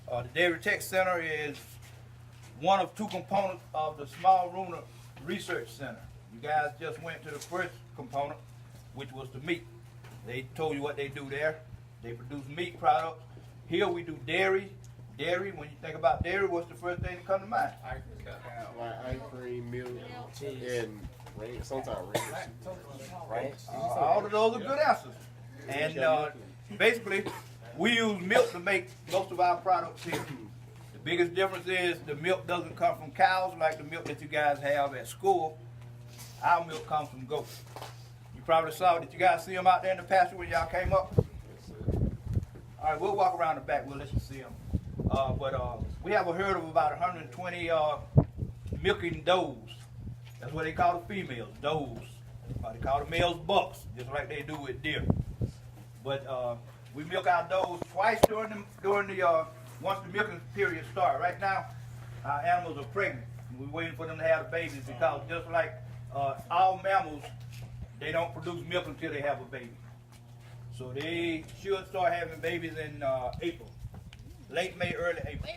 The Dairy Tech Center is one of two components of the Small Rural Research Center. You guys just went to the first component, which was the meat. They told you what they do there. They produce meat products. Here we do dairy. Dairy, when you think about dairy, what's the first thing that comes to mind? Ice cream, milk, and sometimes ranch. All of those are good answers. And basically, we use milk to make most of our products here. The biggest difference is the milk doesn't come from cows like the milk that you guys have at school. Our milk comes from goats. You probably saw, did you guys see them out there in the pasture when y'all came up? All right, we'll walk around the back. We'll let you see them. We have a herd of about 120 milking does. That's what they call the females, does. They call the males bucks, just like they do with deer. But we milk our does twice during the once the milking period starts. Right now, our animals are pregnant. We're waiting for them to have the babies because just like all mammals, they don't produce milk until they have a baby. So they should start having babies in April. Late May, early April.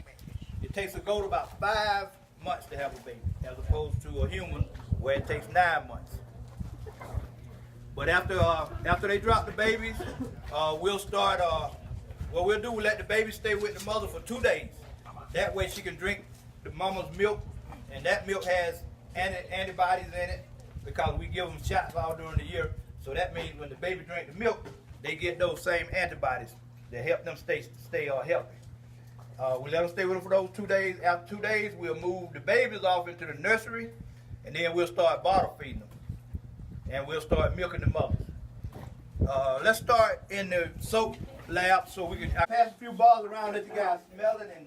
It takes a goat about 5 months to have a baby, as opposed to a human where it takes 9 months. But after they drop the babies, we'll start. What we'll do, we'll let the baby stay with the mother for 2 days. That way she can drink the mama's milk, and that milk has antibodies in it because we give them shots all during the year. So that means when the baby drinks the milk, they get those same antibodies that help them stay healthy. We let them stay with them for those 2 days. After 2 days, we'll move the babies off into the nursery, and then we'll start bottle feeding them. And we'll start milking the mothers. Let's start in the soap lab so we can pass a few balls around, let you guys smell it and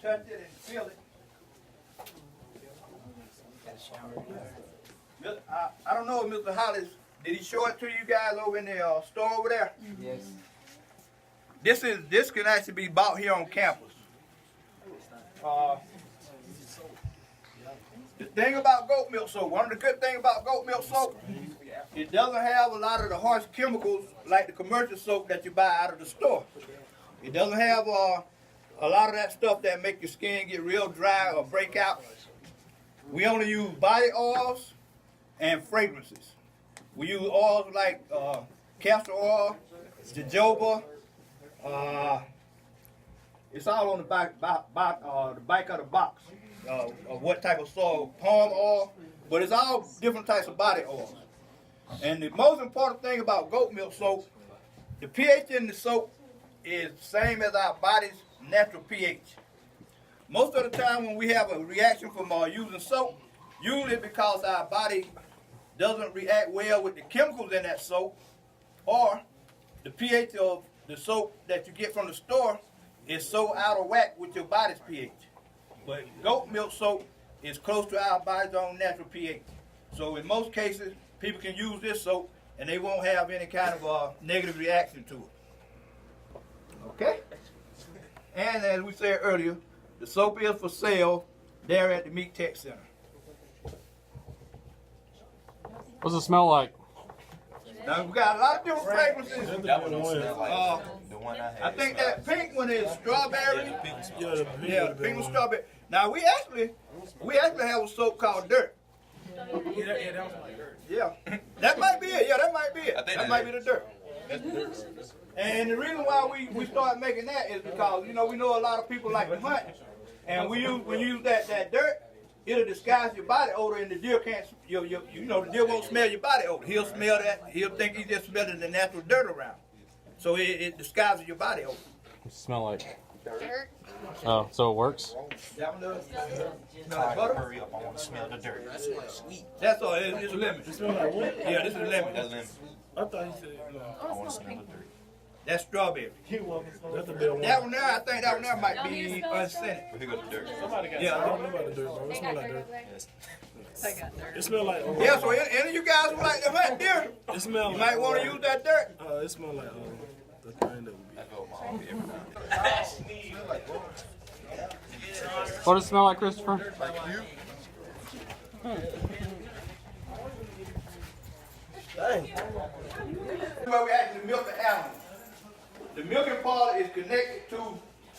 touch it and feel it. I don't know if Mr. Hollis, did he show it to you guys over in the store over there? Yes. This can actually be bought here on campus. The thing about goat milk soap, one of the good things about goat milk soap, it doesn't have a lot of the harsh chemicals like the commercial soap that you buy out of the store. It doesn't have a lot of that stuff that make your skin get real dry or break out. We only use body oils and fragrances. We use oils like castor oil, jojoba. It's all on the back of the box of what type of soil, palm oil, but it's all different types of body oils. And the most important thing about goat milk soap, the pH in the soap is the same as our body's natural pH. Most of the time when we have a reaction from using soap, usually because our body doesn't react well with the chemicals in that soap, or the pH of the soap that you get from the store is so out of whack with your body's pH. But goat milk soap is close to our body's own natural pH. So in most cases, people can use this soap and they won't have any kind of negative reaction to it. Okay? And as we said earlier, the soap is for sale there at the Meat Tech Center. What's it smell like? Now we got a lot of different fragrances. That one don't smell like the one I had. I think that pink one is strawberry. Yeah, the pink one strawberry. Now we actually have a soap called Dirt. that was like dirt. Yeah, that might be it. Yeah, that might be it. I think That might be the Dirt. That's dirt. And the reason why we started making that is because we know a lot of people like to hunt, and when you use that dirt, it'll disguise your body odor, and the deer can't. The deer won't smell your body odor. He'll smell that. He'll think he's just smelling the natural dirt around. So it disguises your body odor. What's it smell like? Dirt. Oh, so it works? That one does. Smell like butter? Hurry up! I want to smell the dirt. That smells sweet. That's all. It's a lemon. It smell like what? Yeah, this is a lemon. That's lemon. I thought he said no. I want to smell the dirt. That's strawberry. That's the better one. That one there, I think that one there might be unscented. But here goes the dirt. Somebody got Yeah. I don't know about the dirt, bro. It smell like dirt. Yes. I got dirt. It smell like Yeah, so any of you guys who like to hunt deer, it smell you like might want to use that dirt. it smell like the thing that would be. I go with my hobby every now What does it smell like, Christopher? Where we actually milk the animals. The milking part is connected to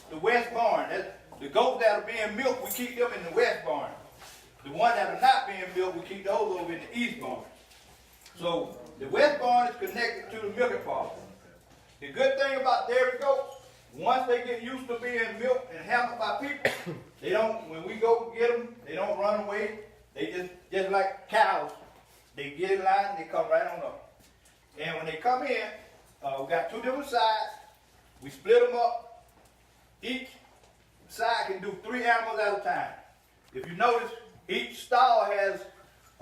the west barn. The goats that are being milked, we keep them in the west barn. The ones that are not being milked, we keep those over in the east barn. So the west barn is connected to the milking parlor. The good thing about dairy goats, once they get used to being milked and handled by people, they don't, when we go get them, they don't run away. They just like cows. They get in line and they come right on up. And when they come in, we got two different sides. We split them up. Each side can do 3 animals at a time. If you notice, each stall has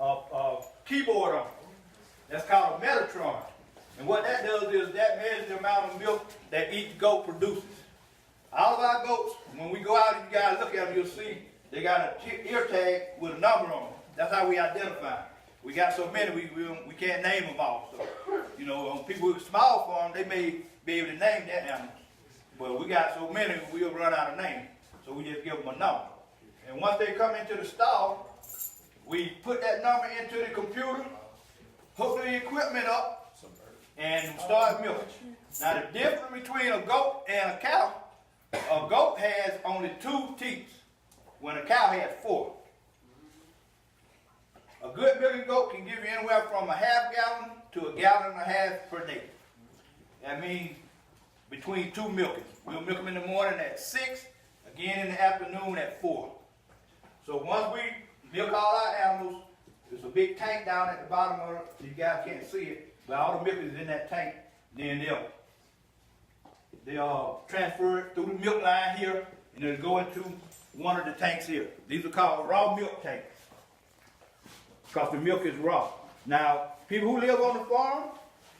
a keyboard on it. That's called a Metatron. And what that does is that measures the amount of milk that each goat produces. All of our goats, when we go out and you guys look at them, you'll see they got an ear tag with a number on it. That's how we identify them. We got so many, we can't name them all. So, you know, on people with small farms, they may be able to name that animal. But we got so many, we'll run out of names. So we just give them a number. And once they come into the stall, we put that number into the computer, hook the equipment up, and start milking. Now the difference between a goat and a cow, a goat has only 2 teats, when a cow has 4. A good milking goat can give you anywhere from a ½ gallon to 1.5 gallons per day. That means between 2 milkings. We'll milk them in the morning at 6, again in the afternoon at 4. So once we milk all our animals, there's a big tank down at the bottom of it. You guys can't see it, but all the milk is in that tank. Then they'll transfer it through the milk line here, and it'll go into one of the tanks here. These are called raw milk tanks, because the milk is raw. Now, people who live on the farm,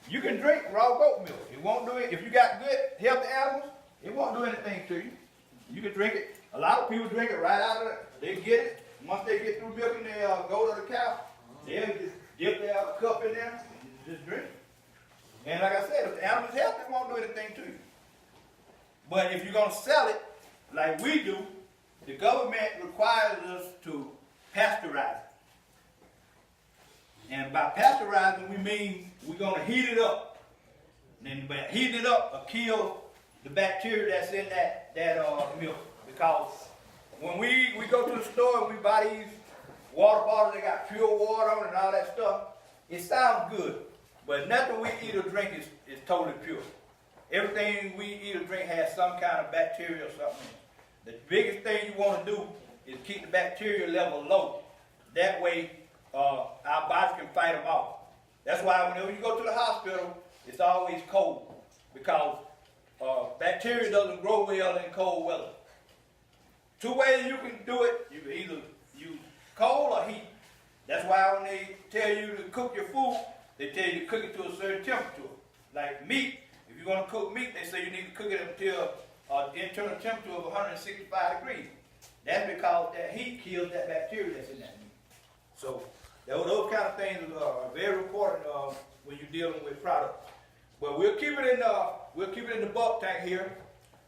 you can drink raw goat milk. It won't do it. If you got good, healthy animals, it won't do anything to you. You can drink it. A lot of people drink it right out of it. They get it. Once they get through milking the goat or the cow, they'll just dip their cup in there and just drink it. And like I said, if the animal's healthy, it won't do anything to you. But if you're going to sell it, like we do, the government requires us to pasteurize it. And by pasteurizing, we mean we're going to heat it up. And by heating it up, will kill the bacteria that's in that milk. Because when we go to the store and we buy these water bottles, they got pure water on it and all that stuff, it sounds good. But nothing we eat or drink is totally pure. Everything we eat or drink has some kind of bacteria or something. The biggest thing you want to do is keep the bacteria level low. That way, our bodies can fight them off. That's why whenever you go to the hospital, it's always cold. Because bacteria doesn't grow well in cold weather. 2 ways you can do it. You can either use cold or heat. That's why when they tell you to cook your food, they tell you to cook it to a certain temperature. Like meat, if you're going to cook meat, they say you need to cook it until internal temperature of 165 degrees. That's because that heat kills that bacteria that's in that meat. So those kind of things are very important when you're dealing with products. But we'll keep it in the bulk tank here.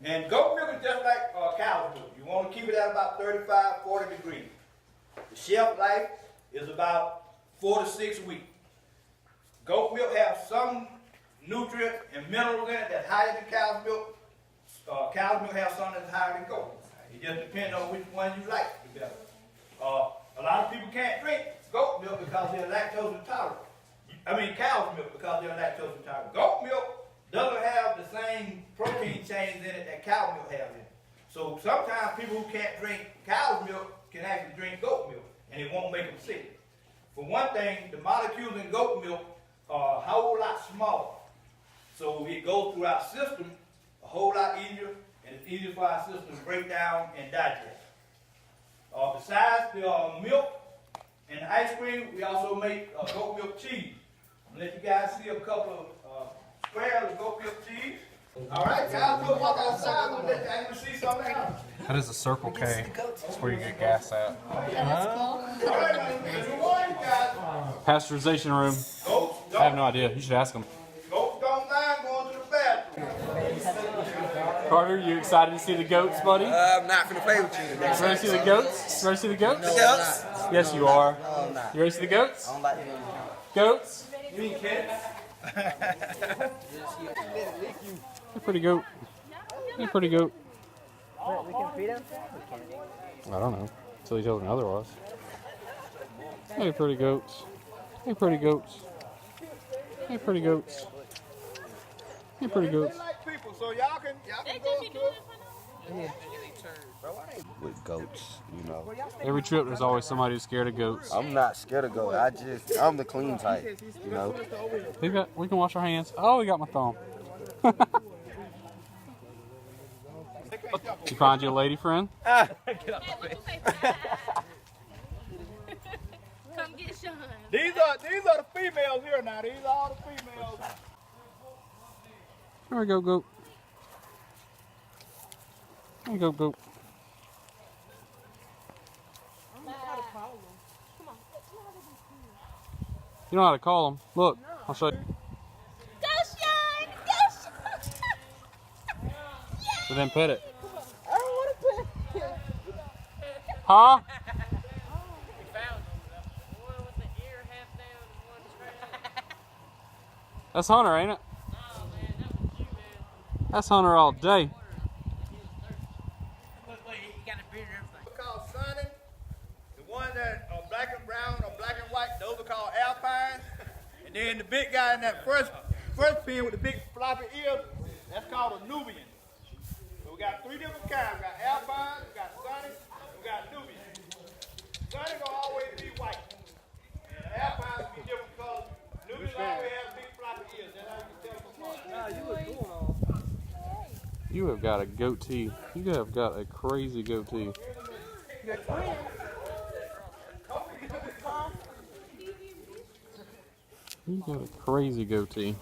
And goat milk is just like cow's milk. You want to keep it at about 35, 40 degrees. The shelf life is about 4 to 6 weeks. Goat milk has some nutrients and minerals in it that's higher than cow's milk. Cow's milk has some that's higher than goat. It just depends on which one you like the better. A lot of people can't drink goat milk because they're lactose intolerant. I mean cow's milk because they're lactose intolerant. Goat milk doesn't have the same protein chains in it that cow milk has in it. So sometimes people who can't drink cow's milk can actually drink goat milk, and it won't make them sick. For one thing, the molecules in goat milk are a whole lot smaller. So it goes through our system a whole lot easier, and it's easier for our system to break down and digest. Besides the milk and the ice cream, we also make goat milk cheese. I'm going to let you guys see a couple of squares of goat milk cheese. All right, guys, we'll walk outside and let you actually see something else. That is a Circle K. That's where you get gas at. All right, good morning, guys. Pasteurization room. Goats I have no idea. You should ask them. don't mind going to the bathroom. Carter, you excited to see the goats, buddy? I'm not gonna play with you today. You ready to see the goats? You ready to see the goats? The goats? Yes, you are. No, I'm not. You ready to see the goats? I don't like them. Goats? You mean kids? Hey, pretty goat. Hey, pretty goat. We can feed them? I don't know. Until he tells me otherwise. Hey, pretty goats. Hey, pretty goats. Hey, pretty goats. Hey, pretty goats. They like people, so y'all can go up to them. With goats, you know. Every trip, there's always somebody who's scared of goats. I'm not scared of goats. I'm the clean type, you know. We can wash our hands. Oh, we got my thumb. You find you a lady friend? Come get Sean. These are the females here now. These are all the females. There we go, goat. There you go, goat. You know how to call them. Look, I'll show you. Go Sean! Go Sean! So then pet it. I don't want to pet him. Huh? That's Hunter, ain't it? That's Hunter all day. They're called sunning. The ones that are black and brown or black and white, those are called alpines. And then the big guy in that first pen with the big floppy ears, that's called a Nubian. So we got 3 different kinds. We got alpines, we got sunny, we got Nubian. Sunny gonna always be white. And the alpines will be different colors. Nubians always have big floppy ears. That's how you can tell them apart. You have got a goatee. You have got a crazy goatee. You got a crazy goatee.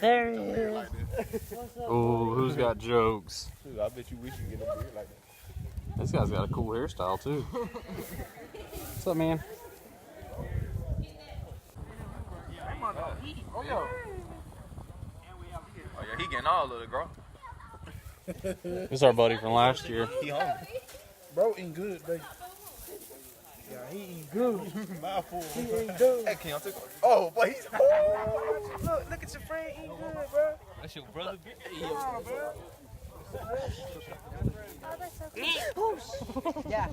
There he is. Oh, who's got jokes? I bet you wish you get a beard like that. This guy's got a cool hairstyle too. What's up, man? Oh yeah, he getting all of it, bro. This is our buddy from last year. He hungry. Bro eating good, baby. Yeah, he eating good. Mouthful. He eating good. Hey, can y'all take? Oh, boy, he's. Look at your friend eating good, bro. That's your brother. Yeah.